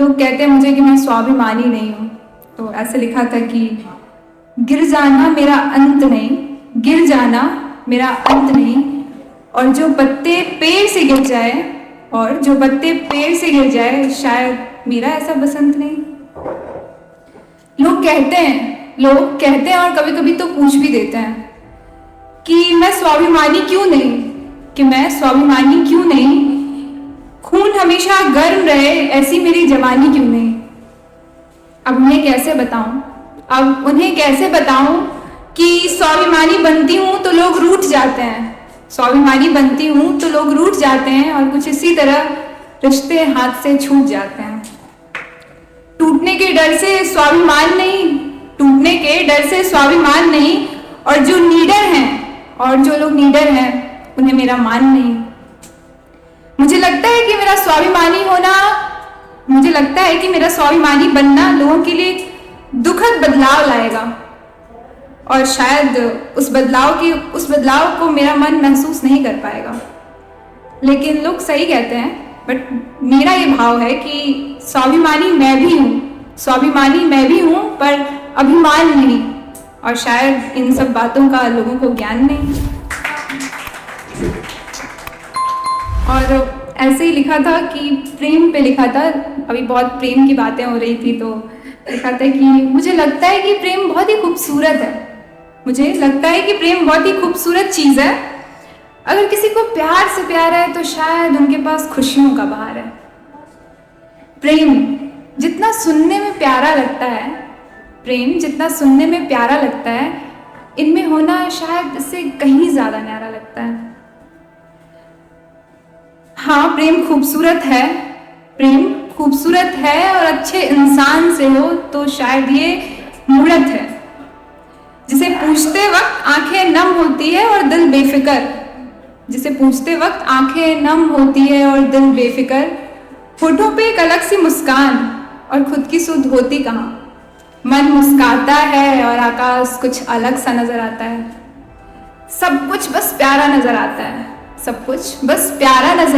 लोग कहते हैं मुझे कि मैं स्वाभिमानी नहीं हूँ। तो ऐसे लिखा था कि गिर जाना मेरा अंत नहीं, गिर जाना मेरा अंत नहीं, और जो पत्ते पेड़ से गिर जाए, और जो पत्ते पेड़ से गिर जाए, शायद मेरा ऐसा बसंत नहीं। लोग कहते हैं और कभी कभी तो पूछ भी देते हैं कि मैं स्वाभिमानी क्यों नहीं, कि मैं स्वाभिमानी क्यों नहीं, खून हमेशा गर्म रहे ऐसी मेरी जवानी क्यों नहीं। अब उन्हें कैसे बताऊं कि स्वाभिमानी बनती हूं तो लोग रूठ जाते हैं, स्वाभिमानी बनती हूं तो लोग रूठ जाते हैं, और कुछ इसी तरह रिश्ते हाथ से छूट जाते हैं। टूटने के डर से स्वाभिमान नहीं, और जो निडर हैं, और जो लोग निडर हैं उन्हें मेरा मान नहीं। मुझे लगता है कि मेरा स्वाभिमानी बनना लोगों के लिए दुखद बदलाव लाएगा, और शायद उस बदलाव को मेरा मन महसूस नहीं कर पाएगा। लेकिन लोग सही कहते हैं, बट मेरा ये भाव है कि स्वाभिमानी मैं भी हूँ पर अभिमान नहीं, और शायद इन सब बातों का लोगों को ज्ञान नहीं। और ऐसे ही लिखा था कि प्रेम पे लिखा था, अभी बहुत प्रेम की बातें हो रही थी, तो लिखा था कि मुझे लगता है कि प्रेम बहुत ही खूबसूरत है, मुझे लगता है कि प्रेम बहुत ही खूबसूरत चीज़ है। अगर किसी को प्यार से प्यार है तो शायद उनके पास खुशियों का बहार है। प्रेम जितना सुनने में प्यारा लगता है, इनमें होना शायद इससे कहीं ज़्यादा न्यारा लगता है। हाँ, प्रेम खूबसूरत है, और अच्छे इंसान से हो तो शायद ये मूर्त है, जिसे पूछते वक्त आंखें नम होती है और दिल बेफिक्र, होठों पे एक अलग सी मुस्कान, और खुद की सुध होती कहाँ। मन मुस्काता है और आकाश कुछ अलग सा नजर आता है। सब कुछ बस प्यारा नजर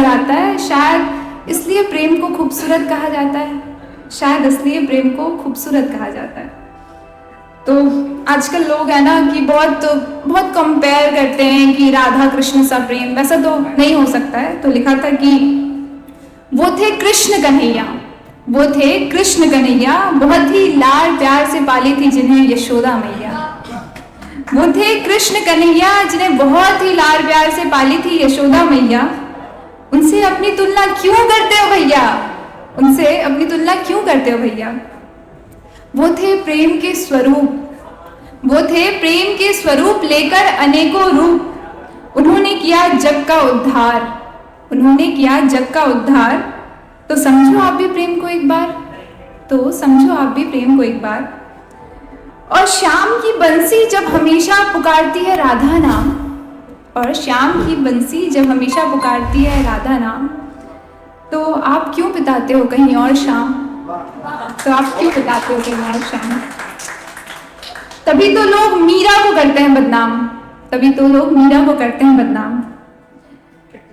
आता है, शायद इसलिए प्रेम को खूबसूरत कहा जाता है। तो आजकल लोग है ना कि बहुत कंपेयर करते हैं कि राधा कृष्ण सा प्रेम, वैसा तो नहीं हो सकता है। तो लिखा था कि वो थे कृष्ण कन्हैया, बहुत ही लाड़ प्यार से पाली थी जिन्हें यशोदा मैया। वो थे कृष्ण कन्हैया जिन्हें बहुत ही लाड़ प्यार से पाली थी यशोदा मैया। उनसे अपनी तुलना क्यों करते हो भैया? वो थे प्रेम के स्वरूप लेकर अनेकों रूप। उन्होंने किया जग का उद्धार। तो समझो आप भी प्रेम को एक बार। और शाम की बंसी जब हमेशा पुकारती है राधा नाम, तो आप क्यों बिताते हो कहीं और शाम? तभी तो लोग मीरा को करते हैं बदनाम।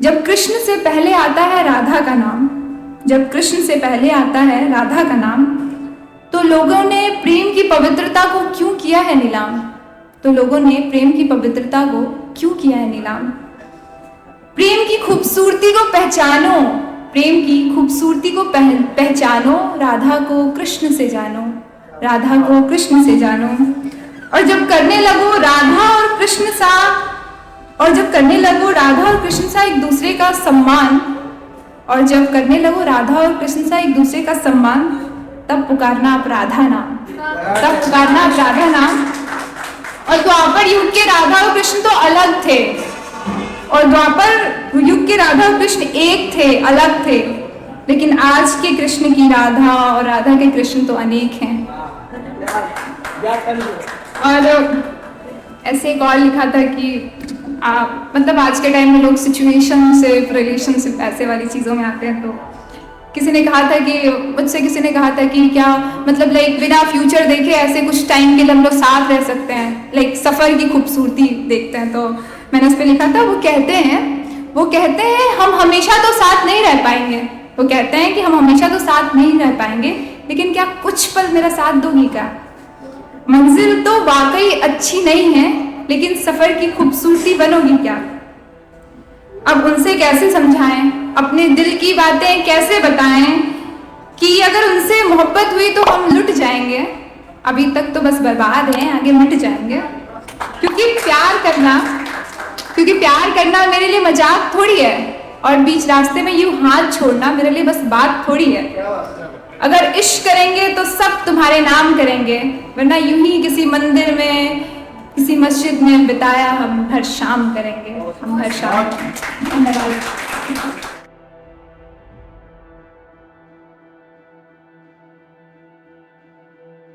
जब कृष्ण से पहले आता है राधा का नाम, तो लोगों ने प्रेम की पवित्रता को क्यों किया है नीलाम? प्रेम की खूबसूरती को पहचानो, राधा को कृष्ण से जानो। और जब करने लगो राधा और कृष्ण सा एक दूसरे का सम्मान, तब पुकारना आप राधा नाम। और द्वापर युग के राधा और कृष्ण तो अलग थे, अलग थे, लेकिन आज के कृष्ण की राधा और राधा के कृष्ण तो अनेक हैं। और ऐसे एक और लिखा था कि मतलब आज के टाइम में लोग सिचुएशनशिप, रिलेशनशिप ऐसे वाली चीज़ों में आते हैं। तो मुझसे किसी ने कहा था कि क्या मतलब लाइक बिना फ्यूचर देखे ऐसे कुछ टाइम के लिए हम लोग साथ रह सकते हैं, लाइक सफ़र की खूबसूरती देखते हैं। तो मैंने उस पर लिखा था, वो कहते हैं हम हमेशा तो साथ नहीं रह पाएंगे, वो कहते हैं कि हम हमेशा तो साथ नहीं रह पाएंगे, लेकिन क्या कुछ पल मेरा साथ दोगी क्या? मंजिल तो वाकई अच्छी नहीं है, लेकिन सफर की खूबसूरती बनोगी क्या? अब उनसे कैसे समझाएं, अपने दिल की बातें कैसे बताएं कि अगर उनसे मोहब्बत हुई तो हम लुट जाएंगे, अभी तक तो बस बर्बाद हैं, आगे मिट जाएंगे। क्योंकि प्यार करना मेरे लिए मजाक थोड़ी है, और बीच रास्ते में यूं हाथ छोड़ना मेरे लिए बस बात थोड़ी है। अगर इश्क करेंगे तो सब तुम्हारे नाम करेंगे, वरना यूं ही किसी मंदिर में, किसी मस्जिद में बिताया हम हर शाम करेंगे, हम हर शाम। धन्यवाद।